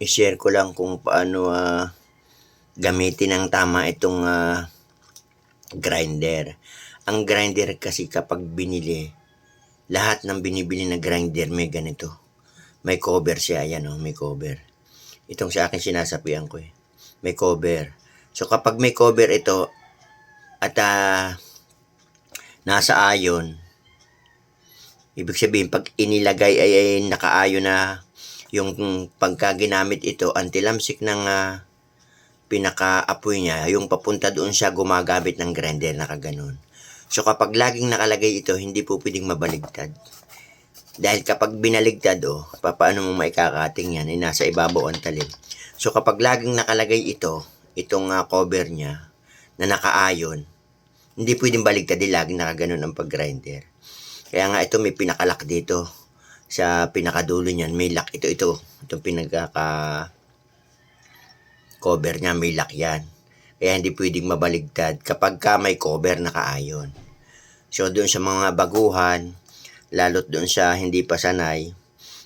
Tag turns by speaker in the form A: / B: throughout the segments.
A: i-share ko lang kung paano gamitin ng tama itong grinder. Ang grinder kasi kapag binili, lahat ng binibili na grinder may ganito. May cover siya, ayan may cover. Itong sa akin sinasapian ko may cover. So kapag may cover ito at nasa ayon, ibig sabihin pag inilagay ay nakaayon na yung pagka ginamit ito, antilamsik ng pinaka-apoy niya, yung papunta doon siya gumagamit ng grinder, nakaganon. So kapag laging nakalagay ito, hindi po pwedeng mabaligtad. Dahil kapag binaligtad, paano mo maikakating yan, nasa ibabaw ang talim. So kapag laging nakalagay itong cover niya, na nakaayon, hindi pwedeng baligtad, laging nakaganon ang pag-grinder. Kaya nga ito may pinakalak dito. Sa pinakadulo niyan, may lock ito. Itong cover niya, may lock yan. Kaya hindi pwedeng mabaligtad kapag may cover nakaayon. So doon sa mga baguhan, lalo't doon sa hindi pa sanay,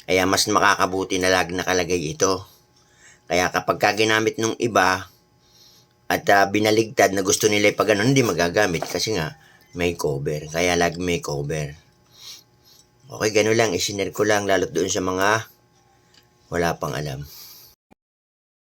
A: kaya mas makakabuti na lagi nakalagay ito. Kaya kapag ginamit nung iba at binaligtad na gusto nila ipaganon, hindi magagamit kasi nga may cover. Kaya lagi may cover. Okay, gano'n lang. Isinare ko lang lalo't doon sa mga wala pang alam.